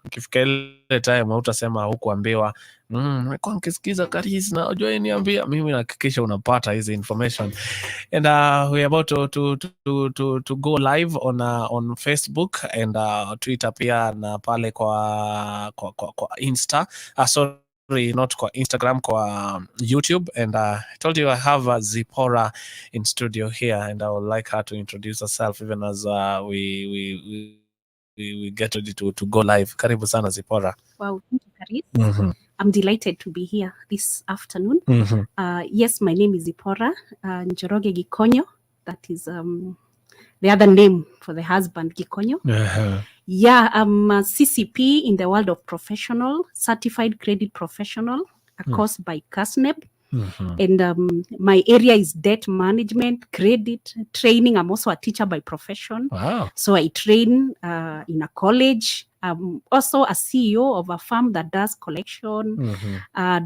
Ukifika ile time hautasema hukuambiwa nimekuwa nikisikiza Karis na unajua niambia. Mimi nahakikisha unapata hizi information. And we are about to go live on Facebook and Twitter pia, na pale kwa Insta. Sorry, not kwa Instagram, kwa YouTube. And I told you I have Zipporah in studio here, and I would like her to introduce herself even as we get ready to go live. Karibu sana Zipporah. Wow, thank you, Karis. I'm delighted to be here this afternoon. Yes, my name is Zipporah Njoroge Gikonyo. That is the other name for the husband, Gikonyo. Yeah, I'm a CCP in the world of professional, certified credit professional, a course by CASNEB. And my area is debt management, credit training. I'm also a teacher by profession. Wow. So I train in a college. I'm also a CEO of a firm that does collection,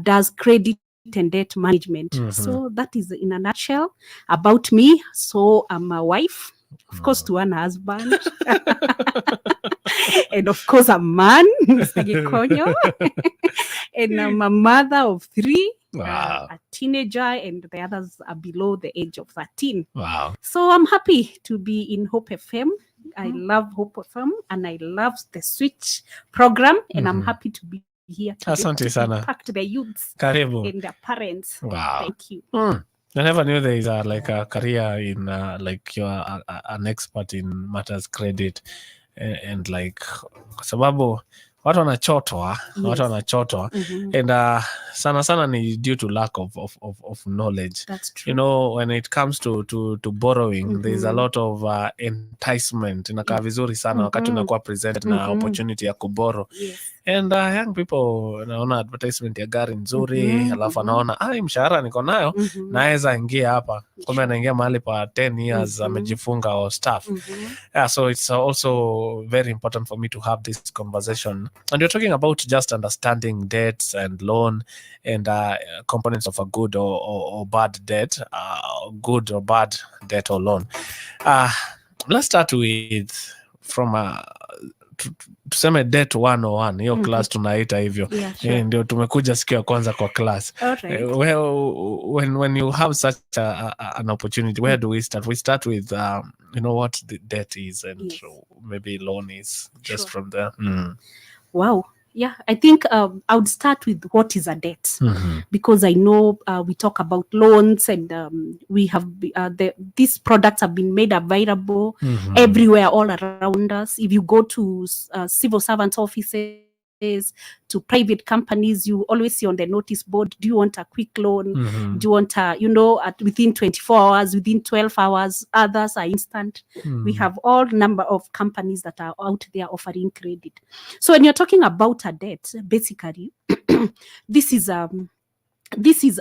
does credit and debt management. So that is in a nutshell about me. So I'm a wife, of course, to one husband. And of course, a man, Mr. Gikonyo. And I'm a mother of 3. Wow. A teenager, and the others are below the age of 13. Wow. So I'm happy to be in Hope FM. I love Hope FM, and I love the Switch program, and I'm happy to be here today to impact the youths Karibu. and their parents. Wow. Thank you. I never knew there is like a career in like you're an expert in matters credit and like kwa sababu watu wanachotwa, and sana ni due to lack of knowledge. That's true. You know, when it comes to borrowing, there's a lot of enticement. Inakaa vizuri sana wakati unakuwa presented na opportunity ya kuborrow. Yes. And young people naona advertisement ya gari nzuri, alafu anaona mshahara niko nayo, naweza ingia hapa. Kumbe anaingia mahali pa 10 years amejifunga or stuff. Yeah, so it's also very important for me to have this conversation. And you're talking about just understanding debts and loan and components of a good or bad debt, good or bad debt or loan. Let's start with from tuseme debt 101, hiyo class tunaita hivyo. Yeah, sure. Ndio tumekuja siku ya kwanza kwa class. Right. When you have such an opportunity, where do we start? We start with you know what the debt is, and maybe loan is just from there. Wow. Yeah, I think I would start with what is a debt, because I know we talk about loans, and we have these products have been made available everywhere, all around us. If you go to civil servants' offices, to private companies, you always see on the notice board, do you want a quick loan? Do you want within 24 hours, within 12 hours? Others are instant. We have all number of companies that are out there offering credit. So when you're talking about a debt, basically, this is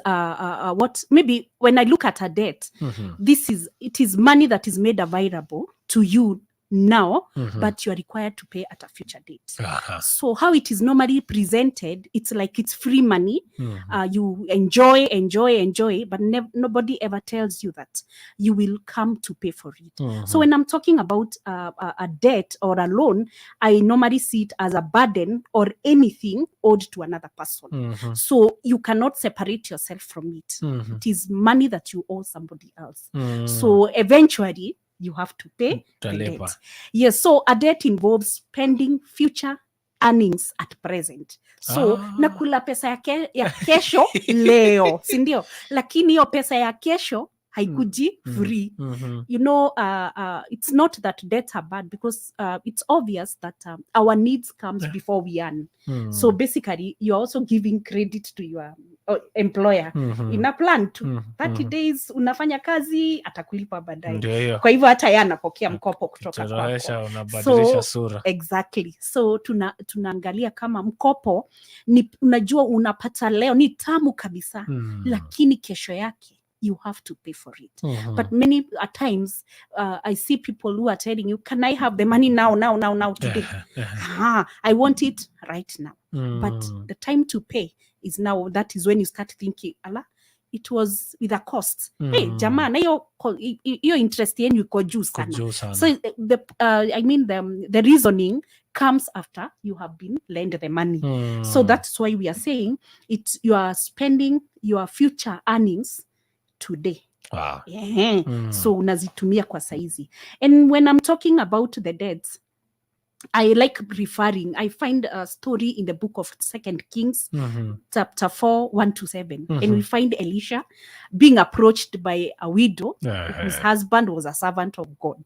what maybe when I look at a debt, it is money that is made available to you now, but you are required to pay at a future date. So how it is normally presented, it's like it's free money. You enjoy, but nobody ever tells you that you will come to pay for it. So when I'm talking about a debt or a loan, I normally see it as a burden or anything owed to another person. So you cannot separate yourself from it. It is money that you owe somebody else. So eventually, you have to pay the debt. Yes, so a debt involves spending future earnings at present. So nakula pesa ya kesho leo, sindio? Lakini hiyo pesa ya kesho haikuji free. You know, it's not that debts are bad, because it's obvious that our needs comes before we earn. So basically, you're also giving credit to your employer in a plan to 30 days unafanya kazi, atakulipa baadaye. Kwa hivyo hata yeye anapokea mkopo kutoka kwako. So exactly. So tunaangalia kama mkopo ni, unajua unapata leo ni tamu kabisa, lakini kesho yake you have to pay for it. But many times I see people who are telling you, can I have the money now today? I want it right now. But the time to pay is now. That is when you start thinking, Allah, it was with a cost. Hey, jamaa, na hiyo interest yenu iko juu sana. So I mean the reasoning comes after you have been lent the money. So that's why we are saying you are spending your future earnings today. Wow. So unazitumia kwa saizi. And when I'm talking about the debts, I like referring, I find a story in the book of 2 Kings, chapter 4, 1-7. And we find Elisha being approached by a widow whose husband was a servant of God.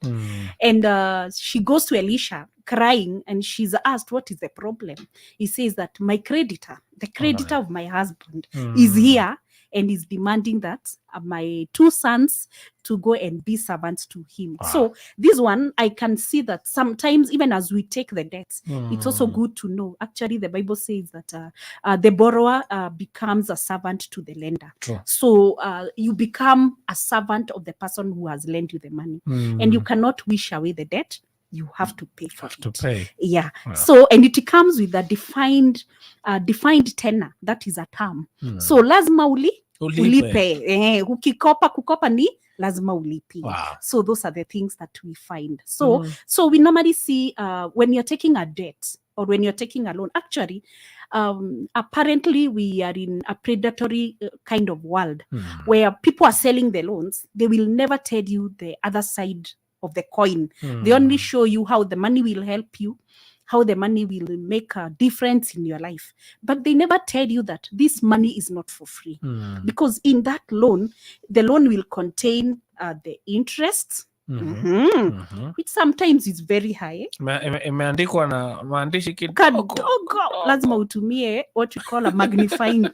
And she goes to Elisha crying, and she's asked, what is the problem? He says that my creditor, the creditor of my husband, is here and is demanding that my 2 sons to go and be servants to him. So this one, I can see that sometimes even as we take the debts, it's also good to know. Actually, the Bible says that the borrower becomes a servant to the lender. True. So you become a servant of the person who has lent you the money. And you cannot wish away the debt. You have to pay for it. Yeah. So, and it comes with a defined tenor. That is a term. So lazima ulipe. Kukopa ni lazima ulipe. So those are the things that we find. So we normally see when you're taking a debt or when you're taking a loan, actually, apparently we are in a predatory kind of world where people are selling the loans. They will never tell you the other side of the coin. They only show you how the money will help you, how the money will make a difference in your life. But they never tell you that this money is not for free. Because in that loan, the loan will contain the interest, which sometimes is very high. Imeandikwa na maandishi kidogo. Lazima utumie what you call a magnifying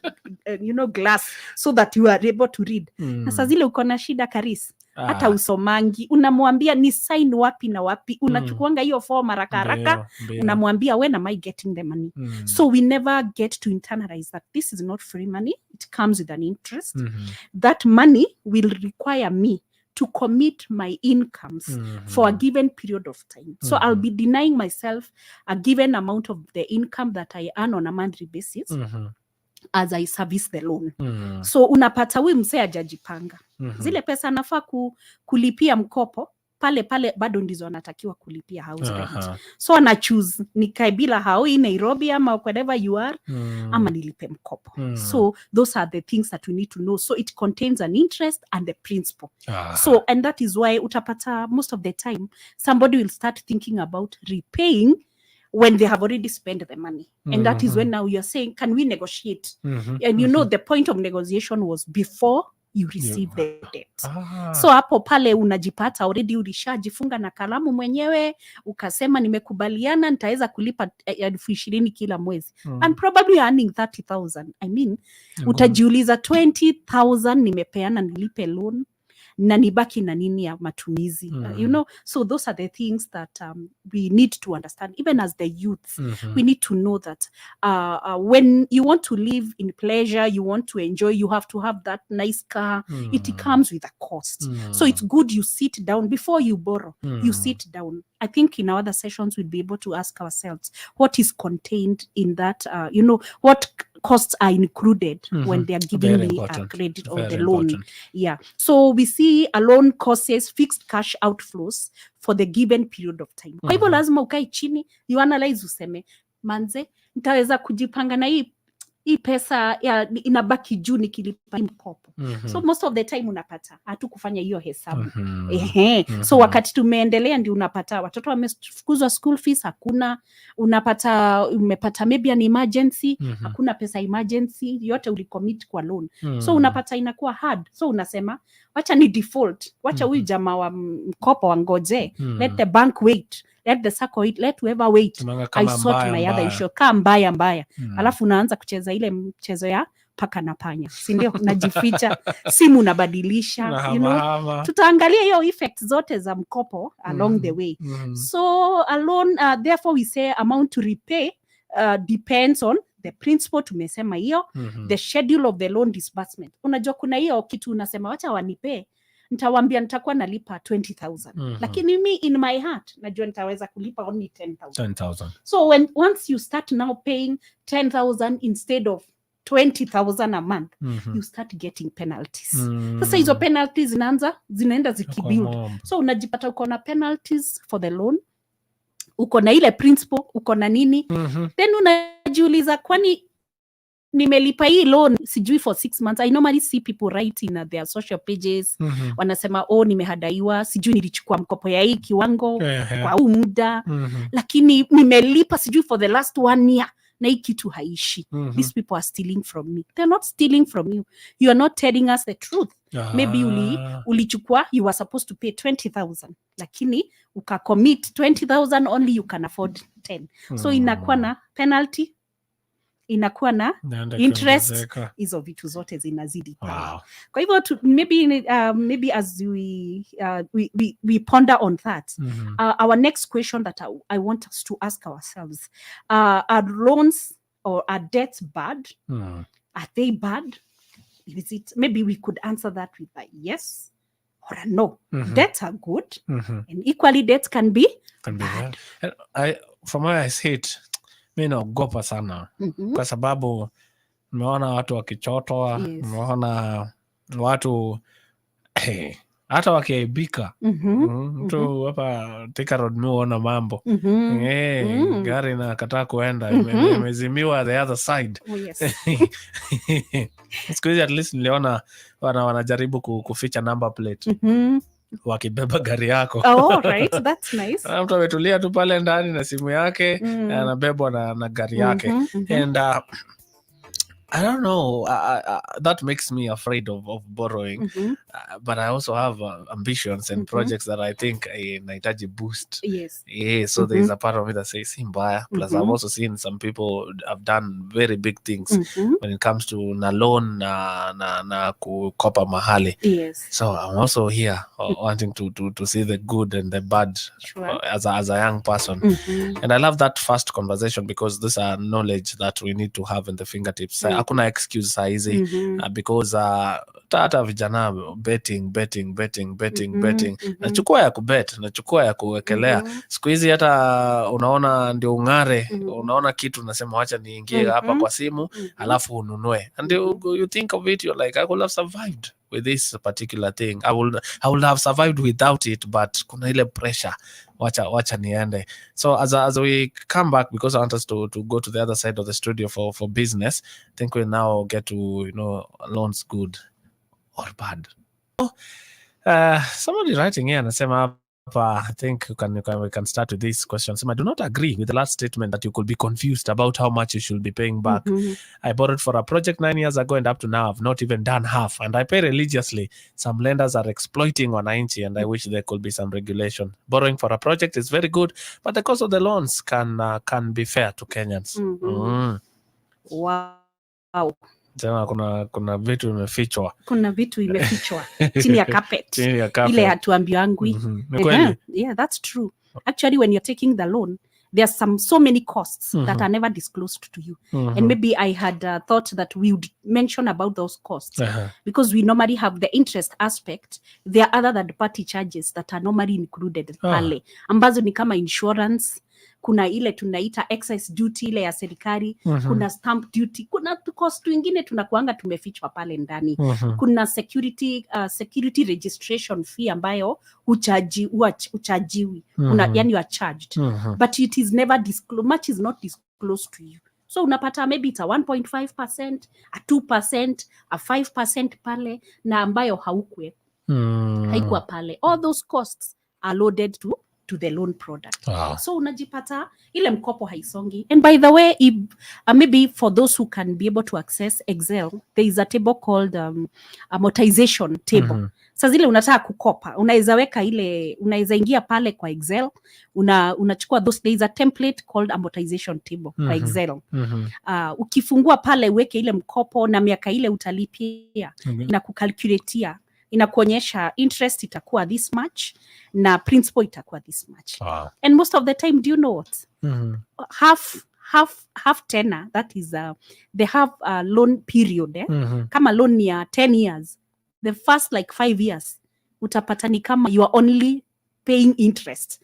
glass so that you are able to read. Na saa zile uko na shida Karis, hata usomangi, unamwambia ni sign wapi na wapi, unachukuanga hiyo form haraka, unamwambia when am I getting the money? So we never get to internalize that this is not free money, it comes with an interest. That money will require me to commit my incomes for a given period of time. So I'll be denying myself a given amount of the income that I earn on a monthly basis as I service the loan. So unapata huyu msee hajajipanga. Zile pesa anafaa kulipia mkopo, pale bado ndizo anatakiwa kulipia house rent. So ana choose nikae bila hao in Nairobi ama wherever you are, ama nilipe mkopo. So those are the things that we need to know. So it contains an interest and the principal. So, and that is why utapata most of the time somebody will start thinking about repaying when they have already spent the money. And that is when now you're saying, can we negotiate? And the point of negotiation was before you receive the debt. So hapo pale unajipata already ulishajifunga na kalamu mwenyewe, ukasema nimekubaliana nitaweza kulipa 20,000 kila mwezi. And probably earning 30,000. I mean, utajiuliza 20,000 nimepeana nilipe loan, na nibaki na nini ya matumizi. So those are the things that we need to understand. Even as the youth, we need to know that when you want to live in pleasure, you want to enjoy, you have to have that nice car. It comes with a cost. So it's good you sit down before you borrow. You sit down. I think in our other sessions we'll be able to ask ourselves what is contained in that, what costs are included when they are giving me a credit or the loan. Yeah. So we see a loan causes fixed cash outflows for the given period of time. Kwa hivyo lazima ukae chini, you analyze useme, manze, nitaweza kujipanga na hii pesa inabaki juu nikilipa mkopo. So most of the time unapata hatu kufanya hiyo hesabu. So wakati tumeendelea ndio unapata watoto wamefukuzwa school fees, hakuna, umepata maybe an emergency, hakuna pesa emergency, yote ulicommit kwa loan. So unapata inakuwa hard. So unasema wacha ni default, wacha huyu jamaa wa mkopo wangoje, let the bank wait, let the circle wait, let whoever wait, I sort my other issue. Kaa mbaya. Alafu unaanza kucheza ile mchezo ya paka na panya, si ndio? Unajificha, simu unabadilisha, tutaangalia hiyo effect zote za mkopo along the way. So alone, therefore we say amount to repay depends on the principal, tumesema hiyo, the schedule of the loan disbursement. Unajua kuna hiyo kitu unasema wacha wanipe, nitawambia nitakuwa nalipa 20,000. Lakini me in my heart najua nitaweza kulipa only 10,000. So once you start now paying 10,000 instead of 20,000 a month, you start getting penalties. Sasa hizo penalties zinaenda zikibuild. So unajipata uko na penalties for the loan, uko na ile principal, uko na nini, then unajiuliza kwani nimelipa hii loan sijui for 6 months. I normally see people write in their social pages, wanasema nimehadaiwa, sijui nilichukua mkopo ya hii kiwango kwa huu muda, lakini nimelipa sijui for the last 1 year na hii kitu haishi. These people are stealing from me. They're not stealing from you. You are not telling us the truth. Maybe ulichukua, you were supposed to pay 20,000, lakini ukacommit 20,000, only you can afford 10. So inakuwa na penalty, inakuwa na interest, hizo vitu zote zinazidi pale. Wow. Kwa hivyo maybe as we ponder on that, our next question that I want us to ask ourselves, are loans or are debts bad? Are they bad? Is it, maybe we could answer that with a yes or a no. Debts are good, and equally debts can be bad. From where I see it, mi naogopa sana kwa sababu nimeona watu wakichotwa, nimeona watu hata wakiaibika. Mtu hapa Thika Road mi huona mambo. Gari na kataa kuenda, imezimiwa the other side. Siku hizi at least niliona wanajaribu kuficha number plate wakibeba gari yako. Right, that's nice. Mtu ametulia tu pale ndani na simu yake, anabebwa na gari yake. And I don't know, that makes me afraid of borrowing. But I also have ambitions and projects that I think nahitaji boost. Yes. Yeah, so there is a part of me that says mbaya. Plus I've also seen some people have done very big things when it comes to na loan na kukopa mahali. Yes. So I'm also here wanting to see the good and the bad. Sure. As a young person. And I love that first conversation because these are knowledge that we need to have in the fingertips. Hakuna excuse saizi because hata vijana betting. Nachukua ya kubet, nachukua ya kuwekelea. Siku hizi hata unaona ndio ungare, unaona kitu unasema wacha niingie hapa kwa simu, alafu ununue. And you think of it, you're like, I could have survived with this particular thing. I would have survived without it, but kuna ile pressure. Wacha niende. So as we come back, because I want us to go to the other side of the studio for business, I think we now get to, loans good or bad. Somebody writing here anasema, I think we can start with this question. So I do not agree with the last statement that you could be confused about how much you should be paying back. I borrowed for a project 9 years ago and up to now I've not even done half, and I pay religiously. Some lenders are exploiting wananchi, and I wish there could be some regulation. Borrowing for a project is very good, but the cost of the loans can be fair to Kenyans. Wow. Sema kuna vitu imefichwa. Kuna vitu imefichwa chini ya carpet. Ile hatuambiangwi. Yeah, that's true. Actually, when you're taking the loan, there's so many costs that are never disclosed to you. And maybe I had thought that we would mention about those costs because we normally have the interest aspect. There are other third-party charges that are normally included pale, ambazo ni kama insurance. Kuna ile tunaita excise duty ile ya serikali, kuna stamp duty, kuna cost wengine tunakuanga tumefichwa pale ndani. Kuna security registration fee ambayo uchajiwi. Yani you are charged. But it is never disclosed. Much is not disclosed to you. So unapata maybe it's a 1.5%, a 2%, a 5% pale na ambayo haikuwa pale. All those costs are loaded to the loan product. Wow. So unajipata ile mkopo haisongi. And by the way, maybe for those who can be able to access Excel, there is a table called amortization table. Sasa zile unataka kukopa, unaweza ingia pale kwa Excel, unachukua there is a template called amortization table kwa Excel. Ukifungua pale uweke ile mkopo na miaka ile utalipia, na kukalculatea, inakuonyesha interest itakuwa this much na principal itakuwa this much. Wow. And most of the time, do you know what? Half tenor, that is they have a loan period. Kama loan ni ya 10 years, the first like 5 years utapata ni kama you are only paying interest.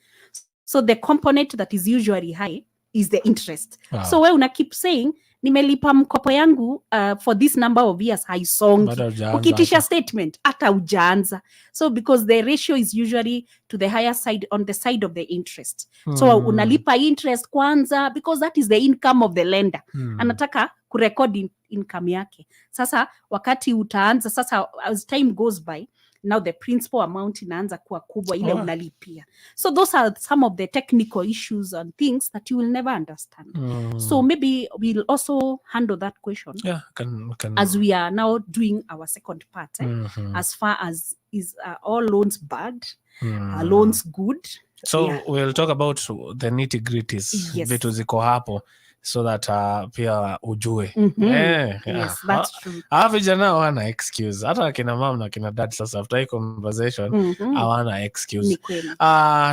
So the component that is usually high is the interest. Wow. So we una keep saying nimelipa mkopo yangu for this number of years, haisongi. Ukitisha statement hata ujaanza. So because the ratio is usually to the higher side, on the side of the interest. So unalipa interest kwanza because that is the income of the lender. Anataka kurecord income yake. Sasa wakati utaanza, sasa as time goes by, now the principal amount inaanza kuwa kubwa ile unalipia. So those are some of the technical issues and things that you will never understand. So maybe we'll also handle that question as we are now doing our second part. As far as is all loans bad, are loans good? So we'll talk about the nitty-gritties. Vitu ziko hapo. So that pia ujue. Yes, that's true. Vijana hawana excuse. Hata kina mom na kina dad sasa after hii conversation hawana excuse.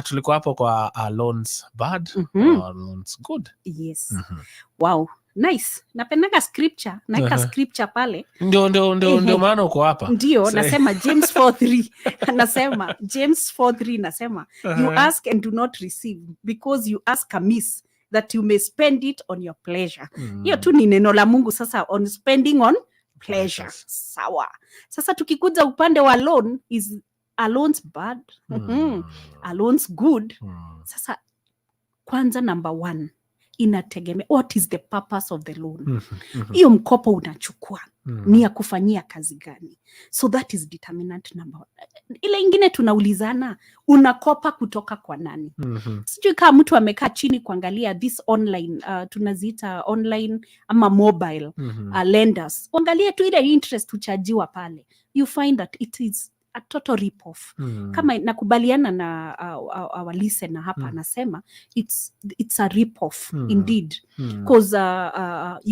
Tulikuwa hapo kwa loans bad or loans good. Yes. Wow. Nice. Napendaga scripture. Naika scripture pale. Ndio maana uko hapa. Ndio, nasema James 4:3. Nasema James 4:3 nasema you ask and do not receive because you ask amiss, that you may spend it on your pleasure. Hiyo tu ni neno la Mungu sasa, on spending on pleasure. Sawa. Sasa tukikuja upande wa loan, is a loans bad? A loans good? Sasa kwanza number 1, inategemea what is the purpose of the loan. Hiyo mkopo unachukua ni ya kufanyia kazi gani? So that is determinant number 1. Ile ingine tunaulizana, unakopa kutoka kwa nani? Sijui kama mtu amekaa chini kuangalia this online, tunaziita online ama mobile lenders. Angalia tu ile interest uchajiwa pale. You find that it is a total rip-off. Kama nakubaliana na our listener hapa anasema it's a rip-off indeed. Because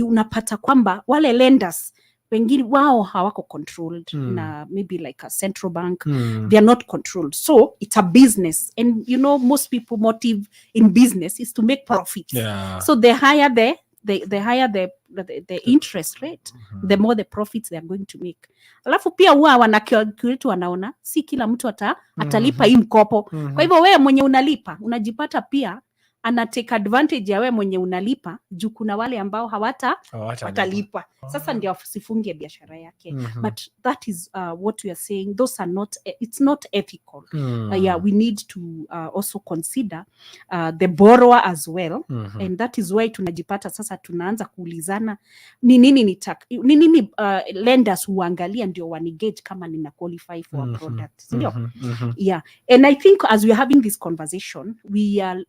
unapata kwamba wale lenders wengine wao hawako controlled na maybe like a central bank, they are not controlled. So it's a business, and you know most people motive in business is to make profits. So the higher the interest rate, the more the profits they are going to make. Alafu pia huwa wanacalculate, wanaona si kila mtu atalipa hii mkopo. Kwa hivyo wewe mwenye unalipa unajipata pia ana take advantage ya wewe mwenye unalipa, juu kuna wale ambao watalipa. Sasa ndio sifunge biashara yake. But that is what we are saying, those are not, it's not ethical. We need to also consider the borrower as well. And that is why tunajipata sasa tunaanza kuulizana ni nini lenders huangalia ndio wanigauge kama nina qualify for a product. Yeah. And I think as we are having this conversation, we are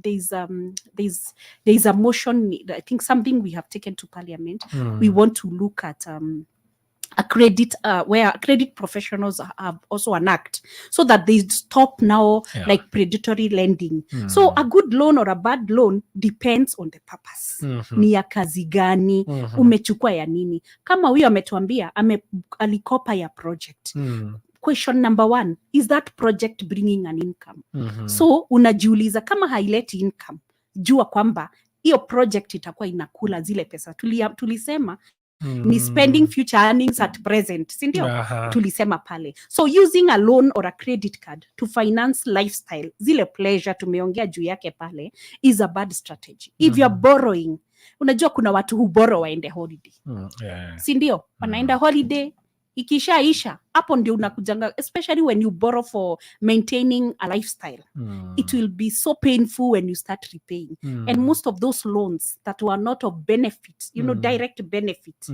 there's a motion, I think something we have taken to Parliament. We want to look at a credit where credit professionals have also an act, so that they stop now like predatory lending. So a good loan or a bad loan depends on the purpose. Ni ya kazi gani, umechukua ya nini? Kama huyo ametuambia alikopa ya project. Question number 1, is that project bringing an income? So unajiuliza kama haileti income, jua kwamba hiyo project itakuwa inakula zile pesa. Tulisema ni spending future earnings at present, si ndio? Tulisema pale. So using a loan or a credit card to finance lifestyle, zile pleasure tumeongea juu yake pale, is a bad strategy. If you're borrowing, unajua kuna watu who borrow waende holiday. Si ndio? Wanaenda holiday, ikishaisha hapo ndio unakujanga, especially when you borrow for maintaining a lifestyle. It will be so painful when you start repaying. And most of those loans that were not of benefit, you know, direct benefit,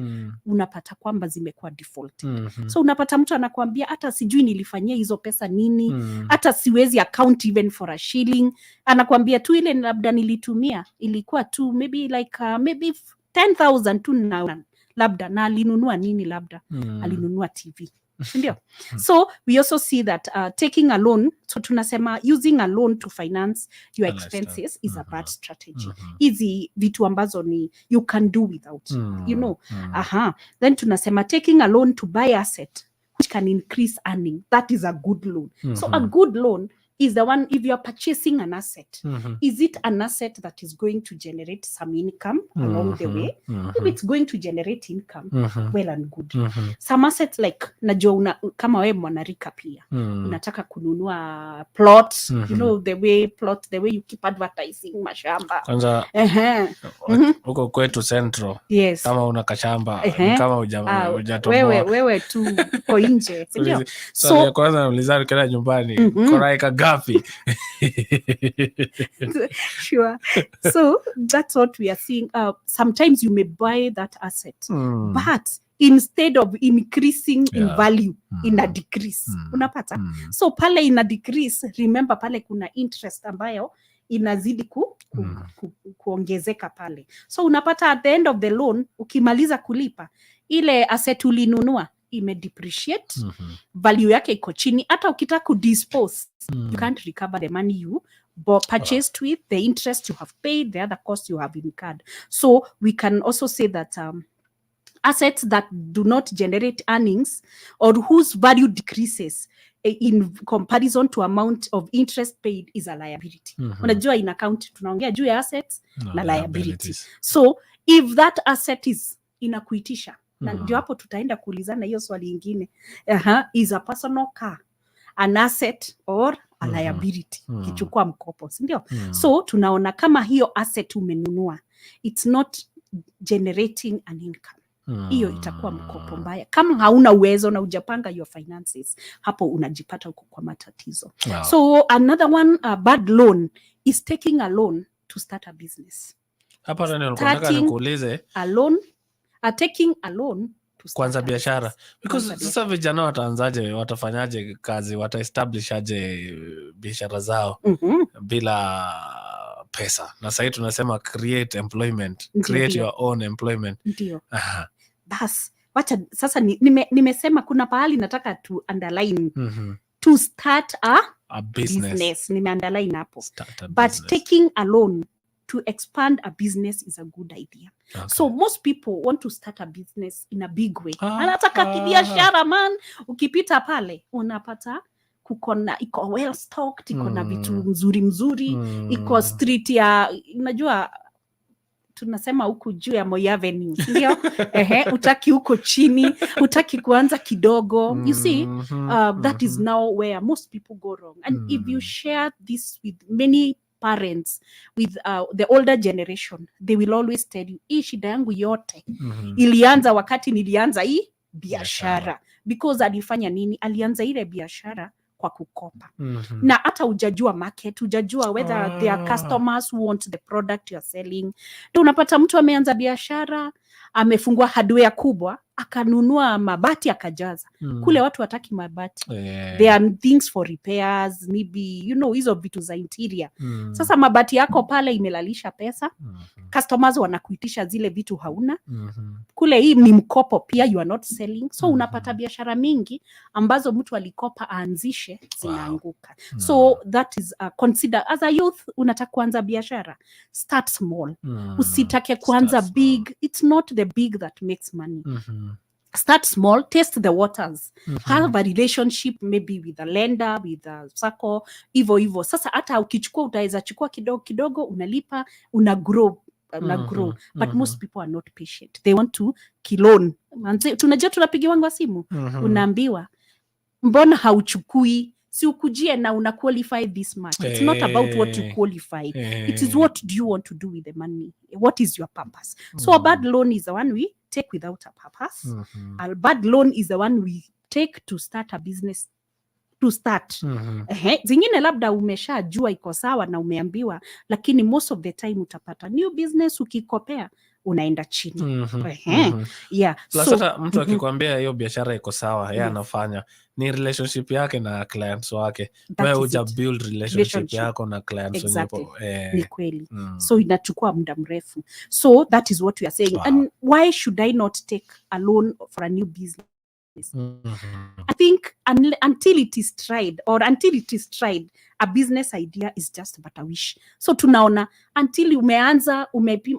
unapata kwamba zimekuwa default. So unapata mtu anakuambia hata sijui nilifanyia hizo pesa nini, hata siwezi account even for a shilling. Anakuambia tu ile labda nilitumia ilikuwa tu maybe like maybe 10,000 tu na labda na alinunua nini, labda alinunua TV. Ndio. So we also see that taking a loan, so tunasema using a loan to finance your expenses is a bad strategy. Hizi vitu ambazo ni you can do without, you know. Then tunasema taking a loan to buy asset which can increase earning, that is a good loan. So a good loan is the one, if you're purchasing an asset, is it an asset that is going to generate some income along the way? If it's going to generate income, well and good. Some assets like, najua kama we mwanarika pia, unataka kununua plots, you know, the way you keep advertising mashamba. Kwanza, huko kwetu Central, yes. Kama una kashamba, kama hujatoboa. Wewe tu uko nje. So kwanza naulizana kila nyumbani, koraika gapi? Sure. So that's what we are seeing. Sometimes you may buy that asset, but instead of increasing in value, in a decrease. Unapata? So pale in a decrease, remember pale kuna interest ambayo inazidi kuongezeka pale. So unapata at the end of the loan, ukimaliza kulipa, ile asset ulinunua imedepreciate, value yake iko chini. Hata ukitaka kudispose, you can't recover the money you purchased with, the interest you have paid, the other costs you have incurred. So we can also say that assets that do not generate earnings or whose value decreases in comparison to amount of interest paid is a liability. Unajua in account tunaongea juu ya assets na liabilities. So if that asset is inakuitisha, na ndio hapo tutaenda kuulizana hiyo swali ingine, is a personal car an asset or a liability? Kichukua mkopo, si ndio? So tunaona kama hiyo asset umenunua, it's not generating an income, hiyo itakuwa mkopo mbaya. Kama hauna uwezo na hujapanga your finances, hapo unajipata uko kwa matatizo. Wow. So another one, bad loan is taking a loan to start a business. Hapa ndio nataka nikuulize, taking a loan to kwanza biashara, because sasa vijana wataanzaje, watafanyaje kazi, wataestablish aje biashara zao bila pesa? Na sasa tunasema create employment, create your own employment. Ndio. Bas, wacha sasa nimesema kuna pahali nataka to underline to start a business. Nimeunderline hapo. But taking a loan to expand a business is a good idea. Okay. So most people want to start a business in a big way. Anataka kibiashara man, ukipita pale unapata iko well stocked, iko na vitu mzuri, iko street ya, unajua tunasema huku juu ya Moi Avenue, ndio? Utaki huko chini, utaki kuanza kidogo. You see, that is now where most people go wrong. And if you share this with many parents, with the older generation, they will always tell you, hii shida yangu yote ilianza wakati nilianza hii biashara. Because alifanya nini? Alianza ile biashara kwa kukopa. Na hata hujajua market, hujajua whether there are customers who want the product you are selling. Ndio unapata mtu ameanza biashara, amefungua hardware kubwa, akanunua mabati akajaza. Kule watu wataki mabati. There are things for repairs, maybe, you know, hizo vitu za interior. Sasa mabati yako pale imelalisha pesa. Customers wanakuitisha zile vitu hauna. Kule hii ni mkopo pia, you are not selling. So unapata biashara mingi ambazo mtu alikopa aanzishe zinaanguka. So that is consider as a youth, unataka kuanza biashara, start small. Usitake kuanza big. It's not the big that makes money. Start small, test the waters. Have a relationship maybe with a lender, with a circle, hivyo. Sasa hata ukichukua utaweza chukua kidogo, unalipa, una grow. But most people are not patient. They want to kilon. Tunajua tunapigia wangu wa simu. Unaambiwa, mbona hauchukui? Si ukujie na una qualify this much. It's not about what you qualify. It is what do you want to do with the money? What is your purpose? So a bad loan is the one we take without a purpose. A bad loan is the one we take to start a business. To start. Zingine labda umeshajua iko sawa na umeambiwa, lakini most of the time utapata new business ukikopea unaenda chini. Yeah. Plus hata mtu akikwambia hiyo biashara iko sawa, yeye anafanya ni relationship yake na clients wake. Wewe uja build relationship yako na clients wako. Ni kweli. So inachukua muda mrefu. So that is what we are saying. Wow. And why should I not take a loan for a new business? I think until it is tried, a business idea is just but a wish. So tunaona until umeanza,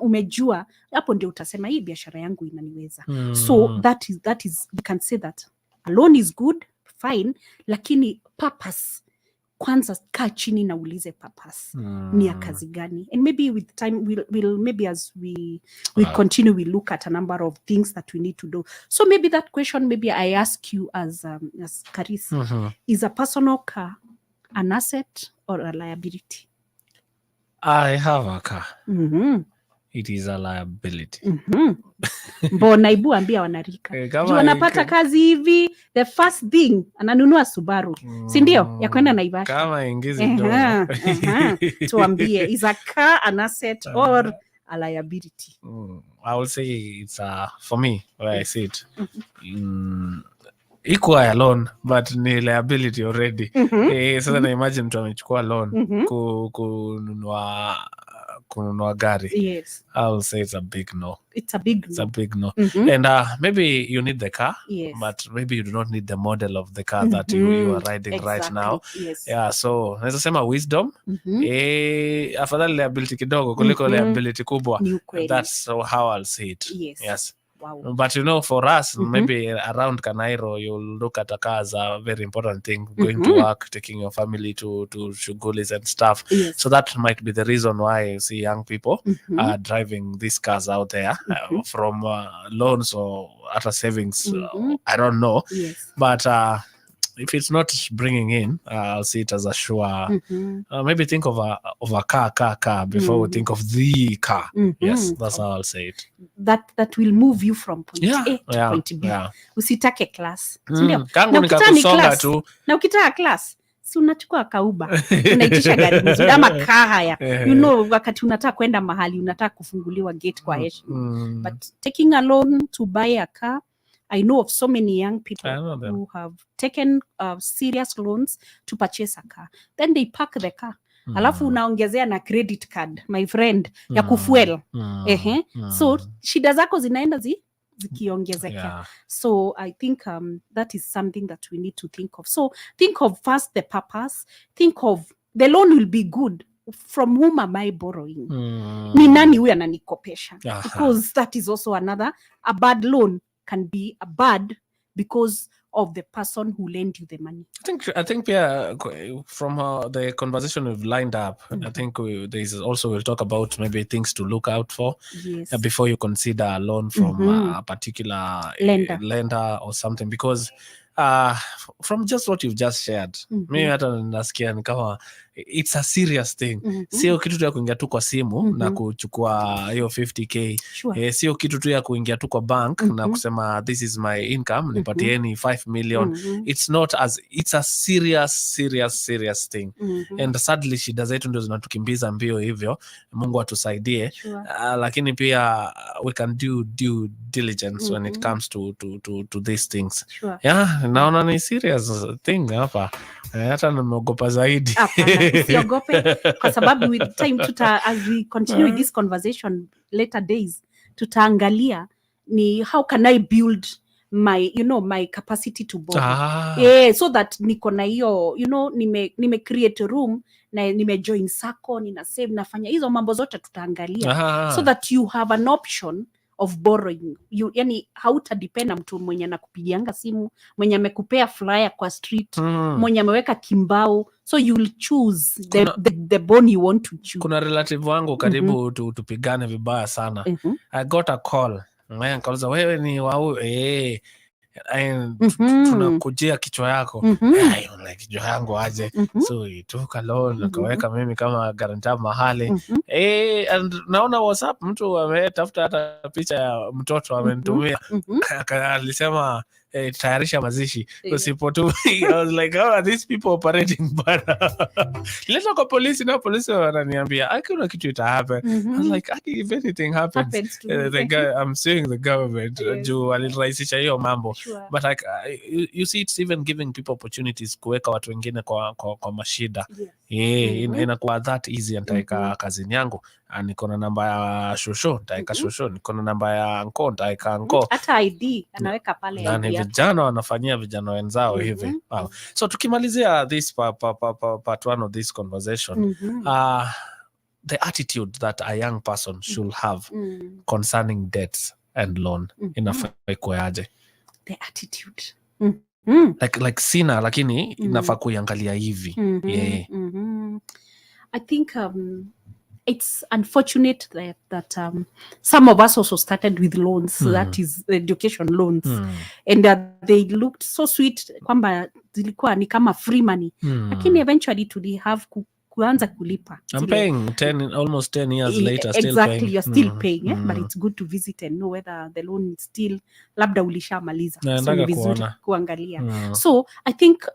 umejua, hapo ndio utasema hii biashara yangu inaniweza. So that is we can say that a loan is good, fine, lakini purpose kwanza kaa chini na ulize purpose ni ya kazi gani, and maybe with time we'll maybe as we continue we look at a number of things that we need to do. So maybe that question, maybe I ask you as Karis, is a personal car an asset or a liability? I have a car. It is a liability. Mbona ibu ambia wanarika juu wanapata kazi hivi, the first thing ananunua Subaru, si ndio, ya kwenda Naivasha kama ingizi dola. Tuambie, is a car an asset or a liability? I will say it's for me where I see it, iko ya loan but ni liability already. Sasa na imagine mtu amechukua loan kununua gari. Yes, I will say it's a big no. It's a big no. It's a big no. And maybe you need the car, yes, but maybe you do not need the model of the car that you are riding right now. Yes. Yeah, so naweza sema wisdom. Afadhali liability kidogo kuliko liability kubwa. That's how I'll see it. Yes. Wow. But for us, maybe around Kanairo, you'll look at a car as a very important thing, going to work, taking your family to shugulis and stuff. Yes. So that might be the reason why you see young people are driving these cars out there from loans or other savings. I don't know. Yes. But if it's not bringing in, I'll see it as a sure. Maybe think of a car before we think of the car. Yes, that's how I'll say it. That will move you from point A to point B. Usitake class. Sindio? Kangu nikakusonga tu. Na ukitaka class, si unachukua kauba. Unaitisha gari mzuri ama kahaya. Wakati unataka kwenda mahali, unataka kufunguliwa gate kwa heshima. But taking a loan to buy a car, I know of so many young people who have taken serious loans to purchase a car. Then they park the car. Alafu unaongezea na credit card, my friend, ya kufuel. So shida zako zinaenda zikiongezeka. So I think that is something that we need to think of. So think of first the purpose. Think of the loan will be good. From whom am I borrowing? Ni nani huyu ananikopesha? Because that is also a bad loan can be a bad because of the person who lent you the money. I think from the conversation we've lined up, I think we'll talk about maybe things to look out for before you consider a loan from a particular lender or something, because from just what you've just shared, mimi hata nasikia ni kama it's a serious thing. Sio kitu tu ya kuingia tu kwa simu na kuchukua hiyo 50k. Sio kitu tu ya kuingia tu kwa bank na kusema this is my income, nipatieni 5 million. It's a serious thing. And sadly shida zetu ndio zinatukimbiza mbio hivyo. Mungu atusaidie. Lakini pia we can do due diligence when it comes to these things. Naona ni serious thing hapa. Hata nimeogopa zaidi. Usiogope kwa sababu with time as we continue with this conversation later days, tutaangalia ni how can I build my capacity to borrow. So that niko na hiyo nime create room na nime join sacco, nina save, nafanya hizo mambo zote tutaangalia so that you have an option of borrowing. Yani hautadepend na mtu mwenye anakupigianga simu, mwenye amekupea flyer kwa street, mwenye ameweka kimbao. So you'll choose the bond you want to choose. Kuna relative wangu karibu tupigane vibaya sana. I got a call. Kauliza wewe ni wau tunakujia kichwa yako. Kichwa yangu aje. So ituka loan akaweka mimi kama guarantor mahali. And naona WhatsApp mtu ametafuta hata picha ya mtoto amenitumia. Alisema tayarisha mazishi. Usipotu. I was like, how are these people operating bana? Leta kwa polisi na polisi wananiambia hakuna kitu ita happen. I was like, if anything happens the guy, I'm suing the government. Juu alirahisisha hiyo mambo. But like you see, it's even giving people opportunities kuweka watu wengine kwa mashida. Inakuwa that easy. Nitaika kazini yangu, niko na namba ya shosho, nitaika shosho, niko na namba ya anko, nitaika anko. Hata ID anaweka pale. Na vijana wanafanyia vijana wenzao hivi. Wow. So tukimalizia this part one of this conversation, the attitude that a young person should have concerning debts and loan inafaa ikuwe aje? The attitude. like sina lakini nafaa kuiangalia hivi. I think it's unfortunate that some of us also started with loans, that is education loans, and they looked so sweet kwamba zilikuwa ni kama free money, lakini eventually tuli have kuanza kulipa. I'm paying almost 10 years later, still exactly, paying. you're still paying, but it's good to visit and know whether the loan is still labda ulishamaliza, so ni vizuri kuangalia. So I think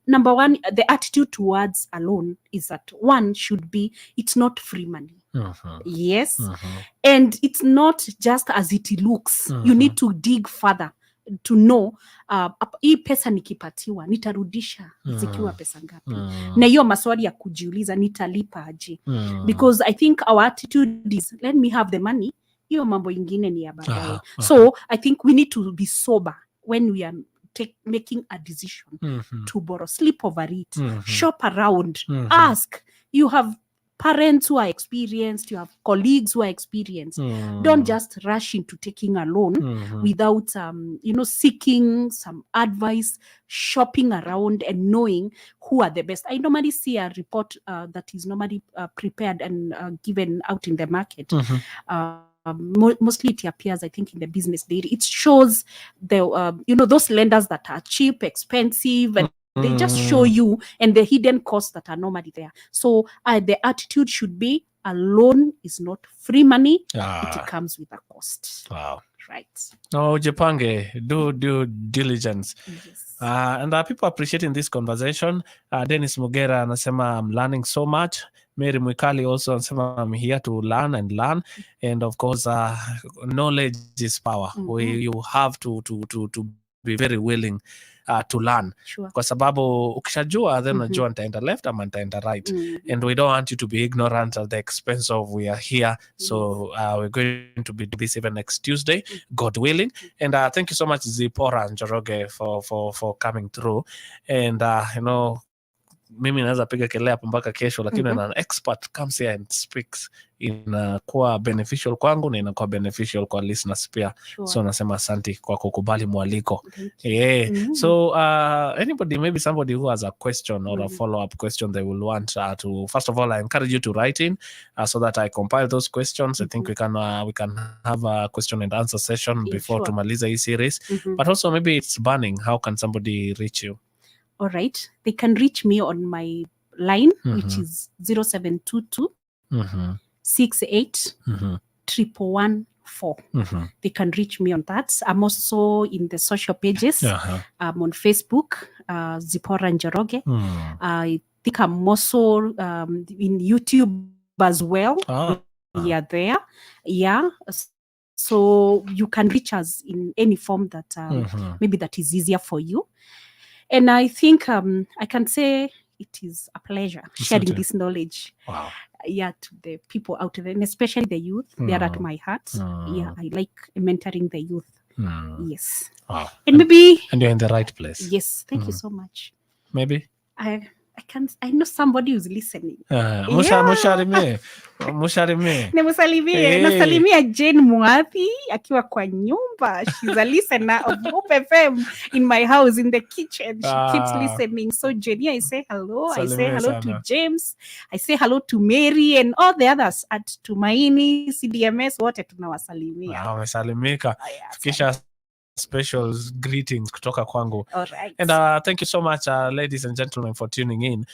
number one, the attitude towards a loan is that one should be, it's not free money. Yes, and it's not just as it looks. You need to dig further to know hii pesa nikipatiwa nitarudisha zikiwa pesa ngapi, na hiyo maswali ya kujiuliza nitalipa aje, because I think our attitude is let me have the money, hiyo mambo ingine ni ya baadaye. So I think we need to be sober when we are making a decision to borrow. Sleep over it, shop around, ask. You have parents who are experienced, you have colleagues who are experienced. Don't just rush into taking a loan without seeking some advice, shopping around and knowing who are the best. I normally see a report that is normally prepared and given out in the market. Mostly it appears, I think, in the Business Daily. It shows the those lenders that are cheap, expensive, and they just show you and the hidden costs that are normally there. So the attitude should be a loan is not free money. It comes with a cost. Wow. Right. No, Japange, do due diligence. Yes. And people appreciating this conversation. Dennis Mugera anasema I'm learning so much. Mary Mwikali also anasema I'm here to learn. And of course, knowledge is power. You have to be very willing to learn. Sure. Kwa sababu ukishajua then unajua nitaenda left ama nitaenda right. And we don't want you to be ignorant at the expense of we are here. So we're going to be this even next Tuesday, God willing. And thank you so much Zipporah Njoroge for coming through. And mimi naweza piga kelele hapo mpaka kesho, lakini when an expert comes here and speaks inakuwa beneficial kwangu na inakuwa beneficial kwa listeners pia. Sure. So nasema asante kwa kukubali mwaliko. So maybe somebody who has a question or a follow-up question they will want to, first of all, I encourage you to write in so that I compile those questions. I think we can have a question and answer session before tumaliza hii series. But also maybe it's burning. How can somebody reach you? All right. They can reach me on my line, which is 0722 68 1114. They can reach me on that. I'm also in the social pages. I'm on Facebook, Zipporah Njoroge. I think I'm also in YouTube as well. Yeah, there. Yeah. So you can reach us in any form that maybe that is easier for you. And I think I can say it is a pleasure sharing this knowledge. Wow. Yeah, to the people out there, and especially the youth. They are at my heart. Yeah, I like mentoring the youth. Yes. Wow. And you're in the right place. Yes. Thank you so much. Maybe I know somebody who's listening. Musharimie. Nemusalimie. Nasalimia Jane Muathi akiwa kwa nyumba. She's a listener of Hope FM in my house in the kitchen. She keeps listening. So Jenny, I say hello. I say hello to James. I say hello to Mary and all the others at Tumaini, CDMS, wote tunawasalimia. Wamesalimika. Kisha special greetings kutoka kwangu. All right. And thank you so much, ladies and gentlemen, for tuning in.